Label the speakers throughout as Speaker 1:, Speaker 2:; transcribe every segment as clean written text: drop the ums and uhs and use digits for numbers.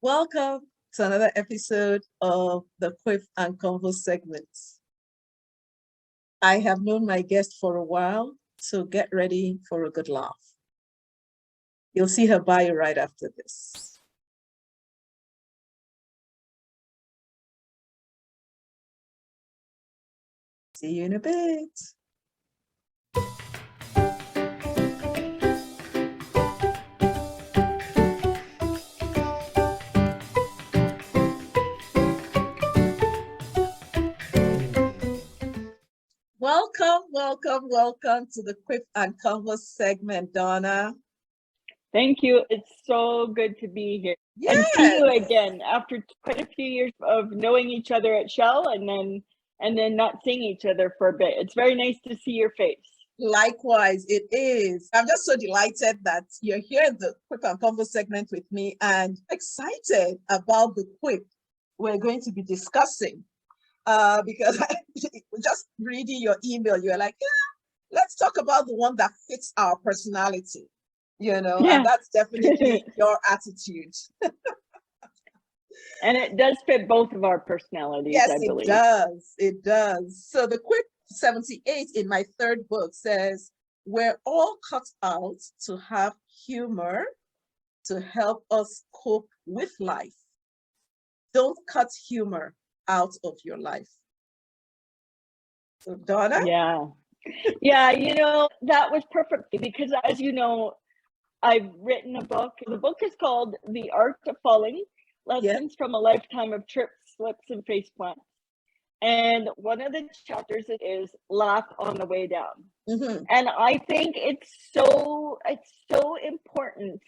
Speaker 1: Welcome to another episode of the Quip and Convo segments. I have known my guest for a while, so get ready for a good laugh. You'll see her bio right after this. See you in a bit. Welcome to the Quip and Convo segment, Donna.
Speaker 2: Thank you. It's so good to be here.
Speaker 1: Yes.
Speaker 2: And see you again after quite a few years of knowing each other at Shell and then not seeing each other for a bit. It's very nice to see your face.
Speaker 1: Likewise, it is. I'm just so delighted that you're here in the Quip and Convo segment with me and excited about the quip we're going to be discussing. Because just reading your email, you're like, yeah, let's talk about the one that fits our personality, and that's definitely your attitude.
Speaker 2: And it does fit both of our personalities,
Speaker 1: yes,
Speaker 2: I believe.
Speaker 1: It does. So the Quip 78 in my third book says, we're all cut out to have humor to help us cope with life. Don't cut humor out of your life. So Donna?
Speaker 2: Yeah, that was perfect because, as you know, I've written a book. The book is called The Art of Falling, Lessons from a Lifetime of Trips, Slips, and Faceplants. And one of the chapters is laugh on the way down.
Speaker 1: Mm-hmm.
Speaker 2: And I think it's so important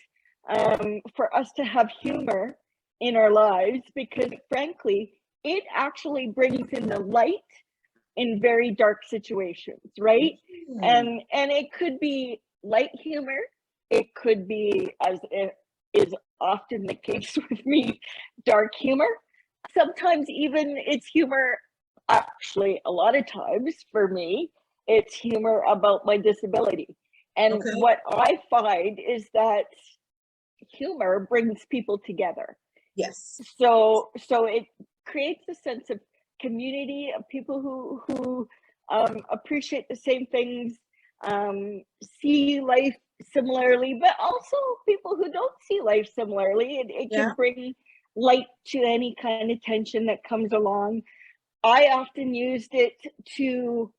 Speaker 2: for us to have humor in our lives because, frankly, it actually brings in the light in very dark situations, right?
Speaker 1: Mm-hmm.
Speaker 2: And it could be light humor. It could be, as it is often the case with me, dark humor. Sometimes even it's humor. Actually, a lot of times for me, it's humor about my disability. And what I find is that humor brings people together.
Speaker 1: Yes.
Speaker 2: So it creates a sense of community of people who appreciate the same things, see life similarly, but also people who don't see life similarly. It can bring light to any kind of tension that comes along. I often used it to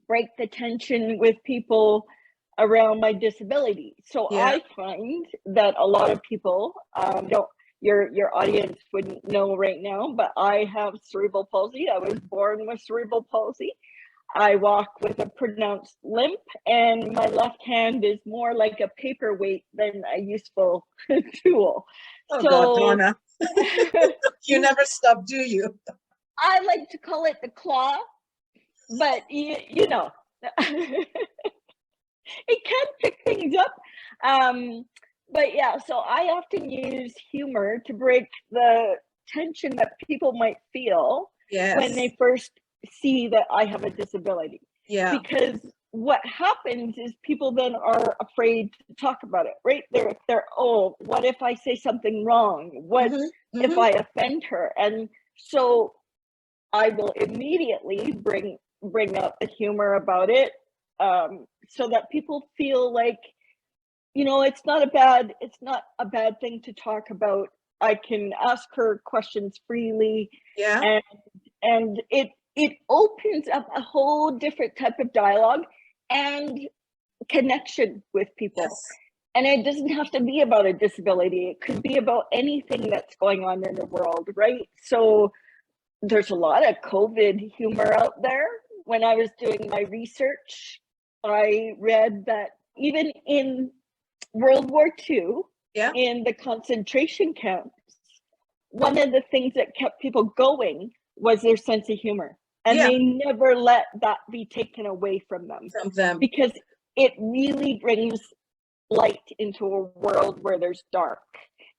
Speaker 2: break the tension with people around my disability. So I find that a lot of people your audience wouldn't know right now, but I have cerebral palsy. I was born with cerebral palsy. I walk with a pronounced limp, and my left hand is more like a paperweight than a useful tool.
Speaker 1: Oh, so, God, Donna. You never stop, do you?
Speaker 2: I like to call it the claw, but you know, it can pick things up. But yeah, so I often use humor to break the tension that people might feel when they first see that I have a disability.
Speaker 1: Yeah.
Speaker 2: Because what happens is people then are afraid to talk about it, right? They're oh, what if I say something wrong? What if I offend her? And so I will immediately bring up the humor about it, so that people feel like, it's not a bad thing to talk about. I can ask her questions freely.
Speaker 1: Yeah.
Speaker 2: And it opens up a whole different type of dialogue and connection with people.
Speaker 1: Yes.
Speaker 2: And it doesn't have to be about a disability. It could be about anything that's going on in the world, right? So there's a lot of COVID humor out there. When I was doing my research, I read that even in World War II, in the concentration camps, one of the things that kept people going was their sense of humor. And they never let that be taken away from them. Because it really brings light into a world where there's dark.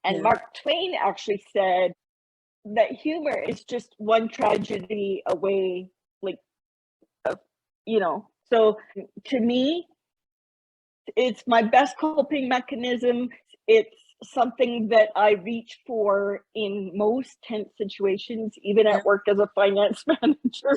Speaker 2: And Mark Twain actually said that humor is just one tragedy away, so to me, it's my best coping mechanism. It's something that I reach for in most tense situations, even
Speaker 1: Yeah.
Speaker 2: at work as a finance manager.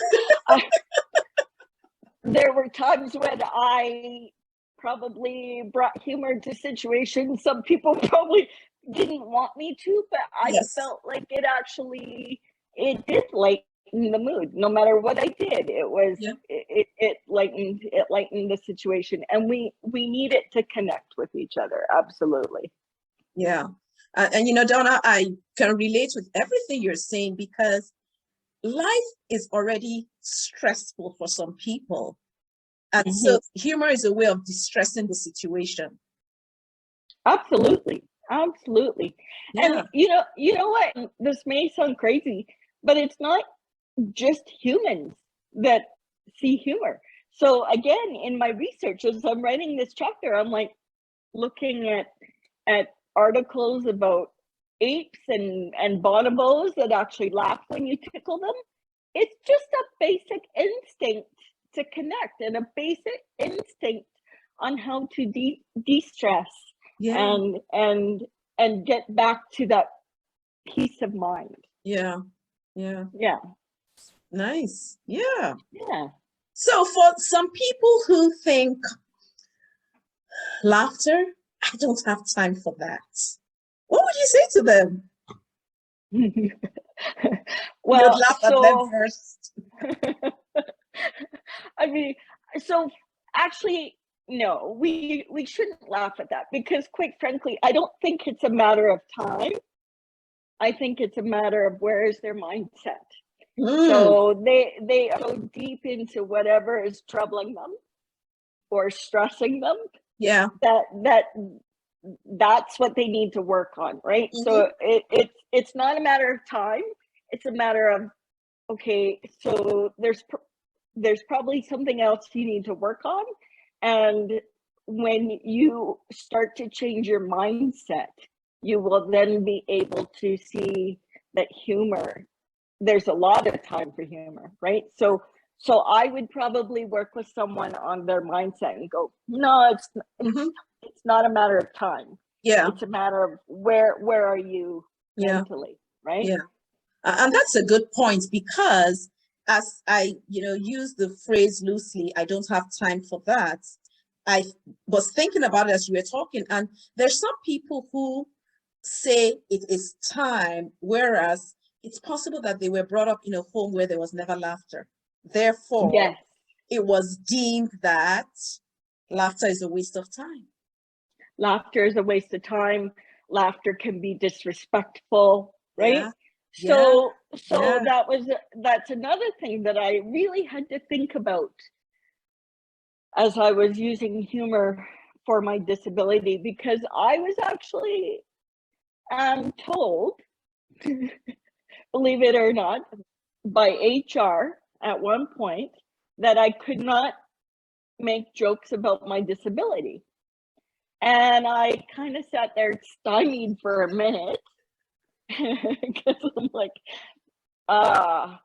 Speaker 2: There were times when I probably brought humor to situations some people probably didn't want me to, but I
Speaker 1: Yes.
Speaker 2: felt like it did lighten the mood. No matter what I did,
Speaker 1: Yeah.
Speaker 2: it lightened the situation, and we need it to connect with each other. Absolutely.
Speaker 1: Yeah. And you know, Donna, I can relate with everything you're saying because life is already stressful for some people. And so humor is a way of distressing the situation.
Speaker 2: Absolutely. Absolutely. And
Speaker 1: Yeah.
Speaker 2: you know what? This may sound crazy, but it's not just humans that see humor. So again, in my research, as I'm writing this chapter, I'm like looking at articles about apes and bonobos that actually laugh when you tickle them. It's just a basic instinct to connect and a basic instinct on how to de-stress
Speaker 1: Yeah.
Speaker 2: and get back to that peace of mind.
Speaker 1: Yeah. Yeah.
Speaker 2: Yeah.
Speaker 1: Nice. Yeah.
Speaker 2: Yeah.
Speaker 1: So for some people who think laughter, I don't have time for that. What would you say to them? You'd
Speaker 2: Well,
Speaker 1: laugh at them
Speaker 2: so
Speaker 1: first.
Speaker 2: I mean, so actually, no, we shouldn't laugh at that because, quite frankly, I don't think it's a matter of time. I think it's a matter of where is their mindset. So they go deep into whatever is troubling them or stressing them.
Speaker 1: Yeah.
Speaker 2: That's what they need to work on, right? So it's not a matter of time. It's a matter of, okay, so there's probably something else you need to work on. And when you start to change your mindset, you will then be able to see that humor, there's a lot of time for humor, right? So I would probably work with someone on their mindset and go, no, it's not a matter of time.
Speaker 1: Yeah.
Speaker 2: It's a matter of where are you mentally, right?
Speaker 1: Yeah. And that's a good point because as I, use the phrase loosely, I don't have time for that. I was thinking about it as you were talking, and there's some people who say it is time, whereas it's possible that they were brought up in a home where there was never laughter. Therefore,
Speaker 2: Yes.
Speaker 1: It was deemed that laughter is a waste of time.
Speaker 2: Laughter is a waste of time. Laughter can be disrespectful, right?
Speaker 1: Yeah.
Speaker 2: So
Speaker 1: Yeah.
Speaker 2: that's another thing that I really had to think about as I was using humor for my disability, because I was actually told, believe it or not, by HR at one point that I could not make jokes about my disability. And I kind of sat there stymied for a minute because I'm like, all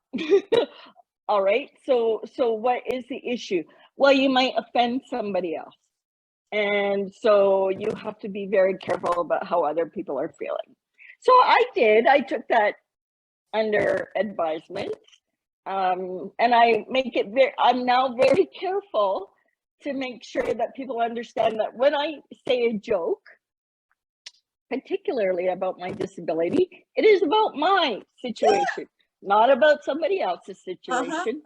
Speaker 2: right, so what is the issue? Well, you might offend somebody else. And so you have to be very careful about how other people are feeling. So I took that under advisement. And I'm now very careful to make sure that people understand that when I say a joke, particularly about my disability, it is about my situation, not about somebody else's situation.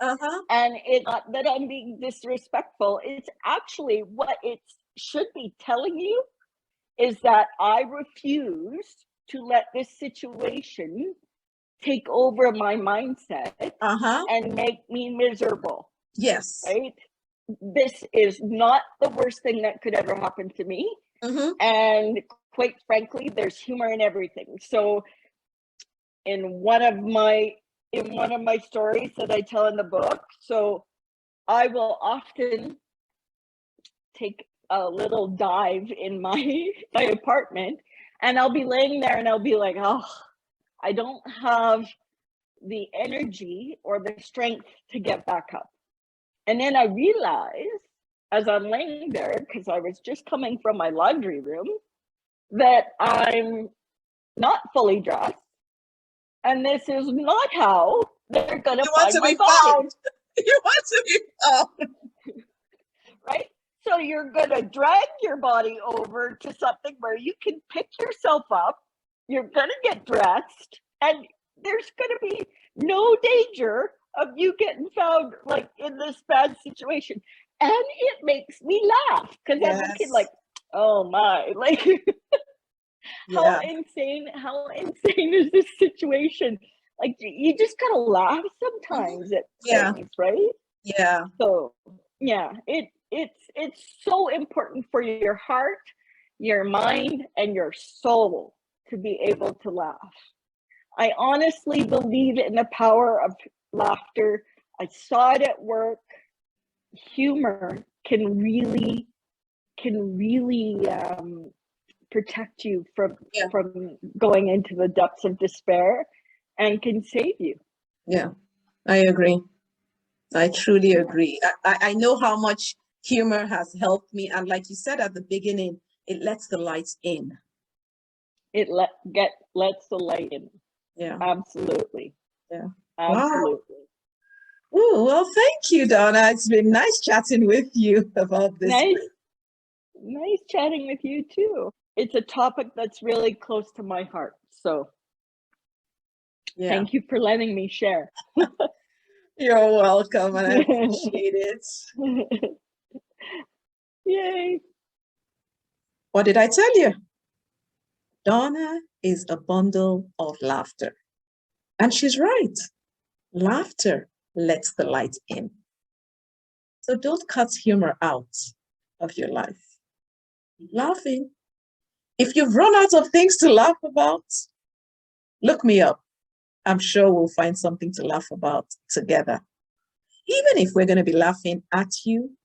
Speaker 2: And it's not that I'm being disrespectful. It's actually what it should be telling you is that I refuse to let this situation take over my mindset and make me miserable.
Speaker 1: Yes.
Speaker 2: Right? This is not the worst thing that could ever happen to me. And quite frankly, there's humor in everything. So in one of my stories that I tell in the book, so I will often take a little dive in my apartment, and I'll be laying there and I'll be like, oh, I don't have the energy or the strength to get back up. And then I realize as I'm laying there, because I was just coming from my laundry room, that I'm not fully dressed, and this is not how they're going to find my body.
Speaker 1: You want to be found.
Speaker 2: Right? So you're going to drag your body over to something where you can pick yourself up. You're going to get dressed, and there's going to be no danger of you getting found like in this bad situation. And it makes me laugh because I'm looking like, oh my, like how insane is this situation? Like you just gotta laugh sometimes at things, right?
Speaker 1: Yeah.
Speaker 2: So yeah, it's so important for your heart, your mind, and your soul to be able to laugh. I honestly believe in the power of laughter. I saw it at work. Humor can really protect you from going into the depths of despair, and can save you.
Speaker 1: Yeah, I agree. I truly agree. I know how much humor has helped me, and like you said at the beginning, it lets the light in.
Speaker 2: It lets the light in.
Speaker 1: Yeah,
Speaker 2: absolutely.
Speaker 1: Yeah,
Speaker 2: absolutely.
Speaker 1: Wow. Ooh, well, thank you, Donna. It's been nice chatting with you about this.
Speaker 2: Nice chatting with you too. It's a topic that's really close to my heart. So thank you for letting me share.
Speaker 1: You're welcome, and I appreciate it.
Speaker 2: Yay.
Speaker 1: What did I tell you? Donna is a bundle of laughter. And she's right. Laughter lets the light in. So don't cut humor out of your life. Laughing. If you've run out of things to laugh about, look me up. I'm sure we'll find something to laugh about together. Even if we're going to be laughing at you,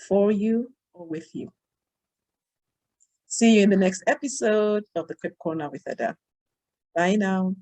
Speaker 1: for you, or with you. See you in the next episode of the Quip Corner with Ada. Bye now.